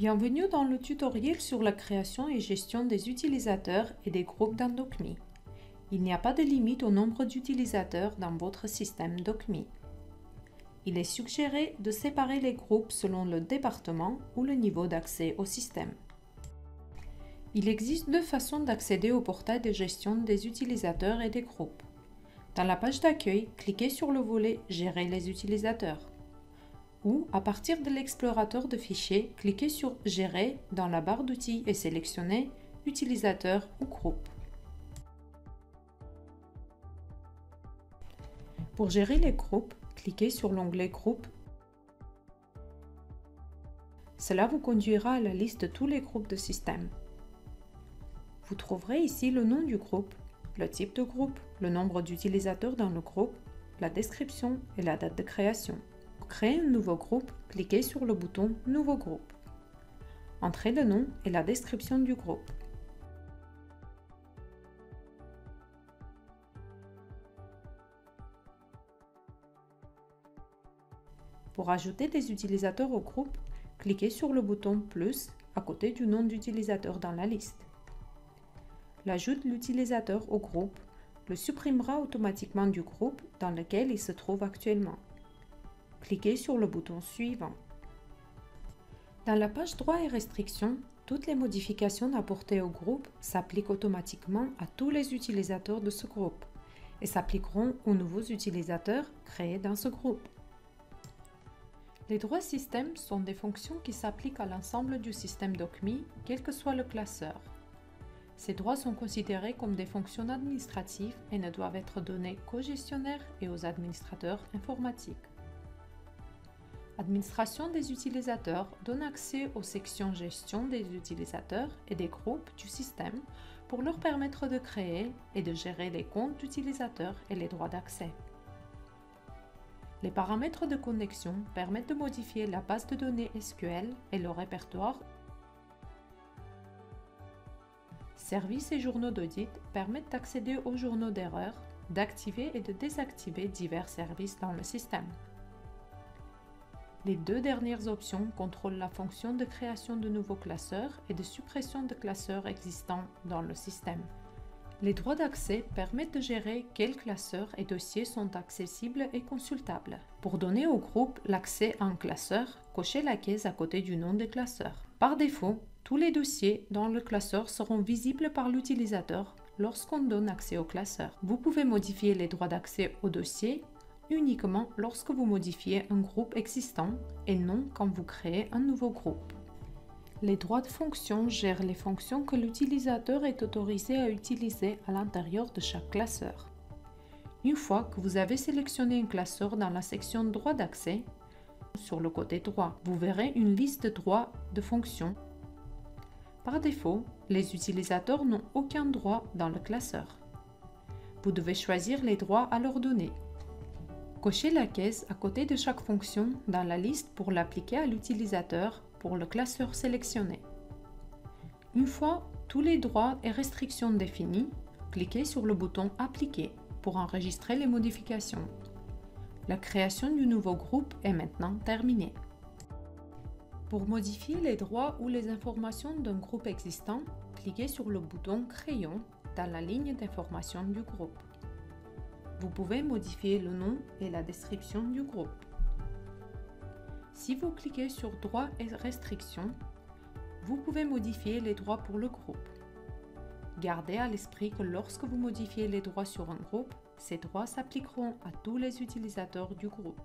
Bienvenue dans le tutoriel sur la création et gestion des utilisateurs et des groupes dans DocMe. Il n'y a pas de limite au nombre d'utilisateurs dans votre système DocMe. Il est suggéré de séparer les groupes selon le département ou le niveau d'accès au système. Il existe deux façons d'accéder au portail de gestion des utilisateurs et des groupes. Dans la page d'accueil, cliquez sur le volet « Gérer les utilisateurs » ou, à partir de l'explorateur de fichiers, cliquez sur « Gérer » dans la barre d'outils et sélectionnez « Utilisateur » ou « Groupe ». Pour gérer les groupes, cliquez sur l'onglet « Groupe ». Cela vous conduira à la liste de tous les groupes de système. Vous trouverez ici le nom du groupe, le type de groupe, le nombre d'utilisateurs dans le groupe, la description et la date de création. Pour créer un nouveau groupe, cliquez sur le bouton « Nouveau groupe ». Entrez le nom et la description du groupe. Pour ajouter des utilisateurs au groupe, cliquez sur le bouton « Plus » à côté du nom d'utilisateur dans la liste. L'ajout de l'utilisateur au groupe le supprimera automatiquement du groupe dans lequel il se trouve actuellement. Cliquez sur le bouton suivant. Dans la page Droits et restrictions, toutes les modifications apportées au groupe s'appliquent automatiquement à tous les utilisateurs de ce groupe et s'appliqueront aux nouveaux utilisateurs créés dans ce groupe. Les droits système sont des fonctions qui s'appliquent à l'ensemble du système DocMe, quel que soit le classeur. Ces droits sont considérés comme des fonctions administratives et ne doivent être donnés qu'aux gestionnaires et aux administrateurs informatiques. Administration des utilisateurs donne accès aux sections gestion des utilisateurs et des groupes du système pour leur permettre de créer et de gérer les comptes d'utilisateurs et les droits d'accès. Les paramètres de connexion permettent de modifier la base de données SQL et le répertoire. Services et journaux d'audit permettent d'accéder aux journaux d'erreur, d'activer et de désactiver divers services dans le système. Les deux dernières options contrôlent la fonction de création de nouveaux classeurs et de suppression de classeurs existants dans le système. Les droits d'accès permettent de gérer quels classeurs et dossiers sont accessibles et consultables. Pour donner au groupe l'accès à un classeur, cochez la case à côté du nom des classeurs. Par défaut, tous les dossiers dans le classeur seront visibles par l'utilisateur lorsqu'on donne accès au classeur. Vous pouvez modifier les droits d'accès au dossier uniquement lorsque vous modifiez un groupe existant et non quand vous créez un nouveau groupe. Les droits de fonction gèrent les fonctions que l'utilisateur est autorisé à utiliser à l'intérieur de chaque classeur. Une fois que vous avez sélectionné un classeur dans la section droits d'accès, sur le côté droit, vous verrez une liste de droits de fonction. Par défaut, les utilisateurs n'ont aucun droit dans le classeur. Vous devez choisir les droits à leur donner. Cochez la case à côté de chaque fonction dans la liste pour l'appliquer à l'utilisateur pour le classeur sélectionné. Une fois tous les droits et restrictions définis, cliquez sur le bouton « Appliquer » pour enregistrer les modifications. La création du nouveau groupe est maintenant terminée. Pour modifier les droits ou les informations d'un groupe existant, cliquez sur le bouton « Crayon » dans la ligne d'information du groupe. Vous pouvez modifier le nom et la description du groupe. Si vous cliquez sur « Droits et restrictions », vous pouvez modifier les droits pour le groupe. Gardez à l'esprit que lorsque vous modifiez les droits sur un groupe, ces droits s'appliqueront à tous les utilisateurs du groupe.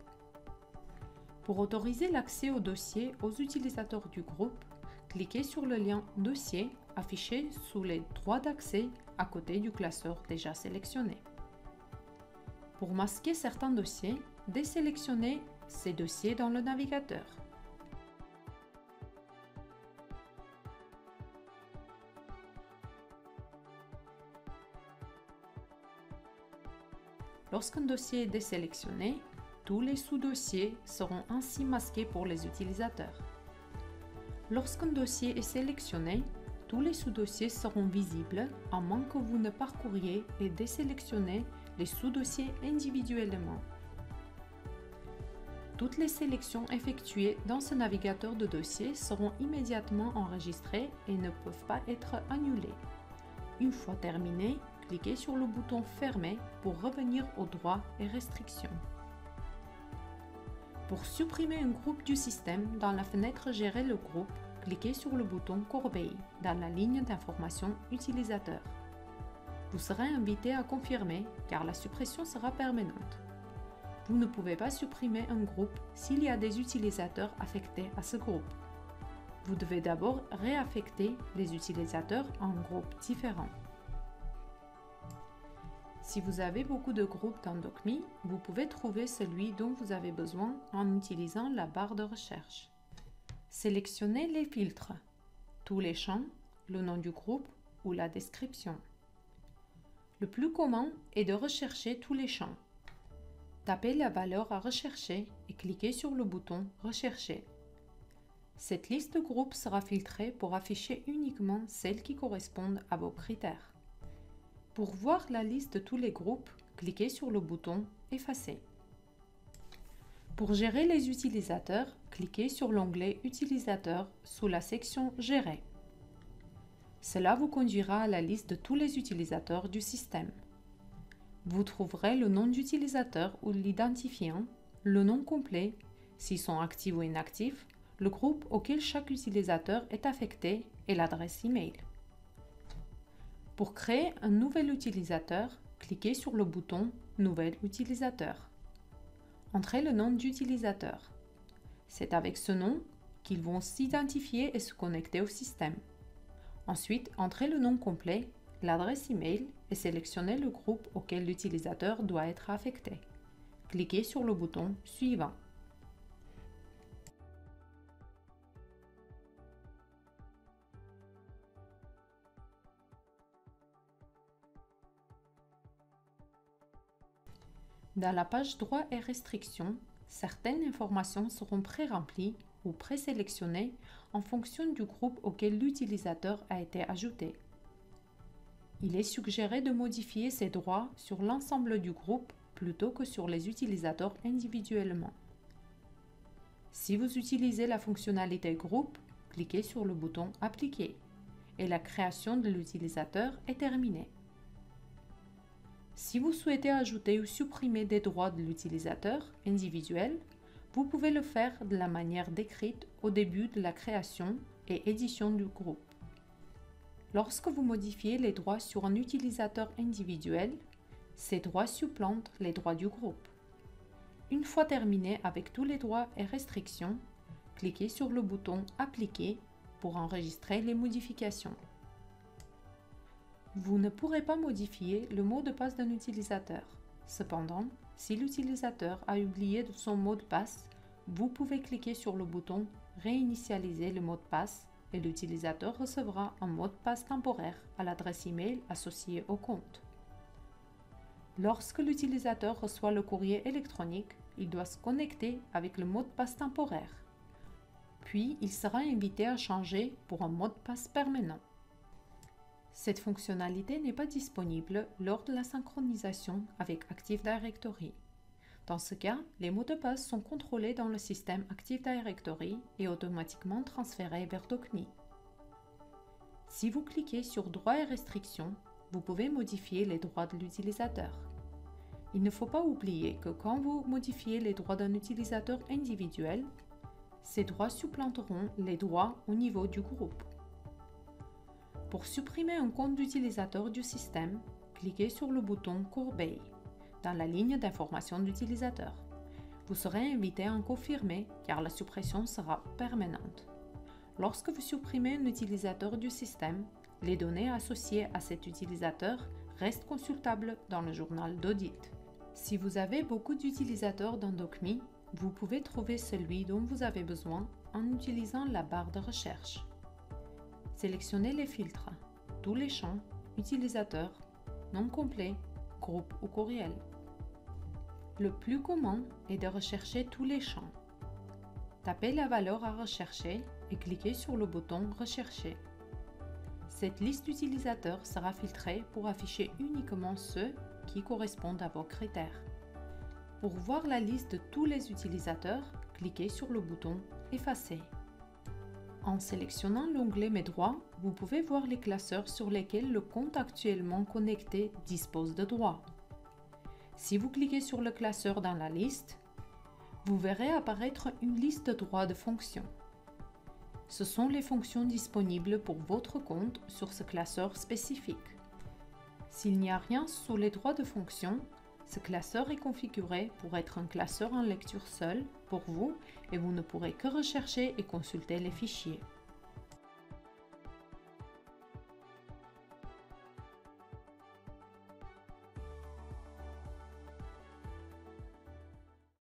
Pour autoriser l'accès au dossier aux utilisateurs du groupe, cliquez sur le lien « Dossier » affiché sous les droits d'accès à côté du classeur déjà sélectionné. Pour masquer certains dossiers, désélectionnez ces dossiers dans le navigateur. Lorsqu'un dossier est désélectionné, tous les sous-dossiers seront ainsi masqués pour les utilisateurs. Lorsqu'un dossier est sélectionné, tous les sous-dossiers seront visibles à moins que vous ne parcouriez et désélectionnez les sous-dossiers individuellement. Toutes les sélections effectuées dans ce navigateur de dossier seront immédiatement enregistrées et ne peuvent pas être annulées. Une fois terminé, cliquez sur le bouton Fermer pour revenir aux droits et restrictions. Pour supprimer un groupe du système, dans la fenêtre Gérer le groupe, cliquez sur le bouton Corbeille dans la ligne d'information Utilisateur. Vous serez invité à confirmer car la suppression sera permanente. Vous ne pouvez pas supprimer un groupe s'il y a des utilisateurs affectés à ce groupe. Vous devez d'abord réaffecter les utilisateurs en groupes différents. Si vous avez beaucoup de groupes dans DocMe, vous pouvez trouver celui dont vous avez besoin en utilisant la barre de recherche. Sélectionnez les filtres, tous les champs, le nom du groupe ou la description. Le plus commun est de rechercher tous les champs. Tapez la valeur à rechercher et cliquez sur le bouton Rechercher. Cette liste de groupes sera filtrée pour afficher uniquement celles qui correspondent à vos critères. Pour voir la liste de tous les groupes, cliquez sur le bouton Effacer. Pour gérer les utilisateurs, cliquez sur l'onglet Utilisateurs sous la section Gérer. Cela vous conduira à la liste de tous les utilisateurs du système. Vous trouverez le nom d'utilisateur ou l'identifiant, le nom complet, s'ils sont actifs ou inactifs, le groupe auquel chaque utilisateur est affecté et l'adresse email. Pour créer un nouvel utilisateur, cliquez sur le bouton Nouvel utilisateur. Entrez le nom d'utilisateur. C'est avec ce nom qu'ils vont s'identifier et se connecter au système. Ensuite, entrez le nom complet, l'adresse email et sélectionnez le groupe auquel l'utilisateur doit être affecté. Cliquez sur le bouton Suivant. Dans la page Droits et restrictions, certaines informations seront pré-remplies ou présélectionnées en fonction du groupe auquel l'utilisateur a été ajouté. Il est suggéré de modifier ces droits sur l'ensemble du groupe plutôt que sur les utilisateurs individuellement. Si vous utilisez la fonctionnalité Groupe, cliquez sur le bouton Appliquer et la création de l'utilisateur est terminée. Si vous souhaitez ajouter ou supprimer des droits de l'utilisateur individuel, vous pouvez le faire de la manière décrite au début de la création et édition du groupe. Lorsque vous modifiez les droits sur un utilisateur individuel, ces droits supplantent les droits du groupe. Une fois terminé avec tous les droits et restrictions, cliquez sur le bouton Appliquer pour enregistrer les modifications. Vous ne pourrez pas modifier le mot de passe d'un utilisateur. Cependant, si l'utilisateur a oublié son mot de passe, vous pouvez cliquer sur le bouton Réinitialiser le mot de passe et l'utilisateur recevra un mot de passe temporaire à l'adresse email associée au compte. Lorsque l'utilisateur reçoit le courrier électronique, il doit se connecter avec le mot de passe temporaire. Puis, il sera invité à changer pour un mot de passe permanent. Cette fonctionnalité n'est pas disponible lors de la synchronisation avec Active Directory. Dans ce cas, les mots de passe sont contrôlés dans le système Active Directory et automatiquement transférés vers DocMe. Si vous cliquez sur Droits et restrictions, vous pouvez modifier les droits de l'utilisateur. Il ne faut pas oublier que quand vous modifiez les droits d'un utilisateur individuel, ces droits supplanteront les droits au niveau du groupe. Pour supprimer un compte d'utilisateur du système, cliquez sur le bouton Corbeille dans la ligne d'information d'utilisateur. Vous serez invité à en confirmer car la suppression sera permanente. Lorsque vous supprimez un utilisateur du système, les données associées à cet utilisateur restent consultables dans le journal d'audit. Si vous avez beaucoup d'utilisateurs dans DocMe, vous pouvez trouver celui dont vous avez besoin en utilisant la barre de recherche. Sélectionnez les filtres, tous les champs, utilisateurs, nom complet, groupe ou courriel. Le plus commun est de rechercher tous les champs. Tapez la valeur à rechercher et cliquez sur le bouton Rechercher. Cette liste d'utilisateurs sera filtrée pour afficher uniquement ceux qui correspondent à vos critères. Pour voir la liste de tous les utilisateurs, cliquez sur le bouton « Effacer ». En sélectionnant l'onglet « Mes droits », vous pouvez voir les classeurs sur lesquels le compte actuellement connecté dispose de droits. Si vous cliquez sur le classeur dans la liste, vous verrez apparaître une liste de droits de fonctions. Ce sont les fonctions disponibles pour votre compte sur ce classeur spécifique. S'il n'y a rien sous les droits de fonction, ce classeur est configuré pour être un classeur en lecture seul pour vous et vous ne pourrez que rechercher et consulter les fichiers.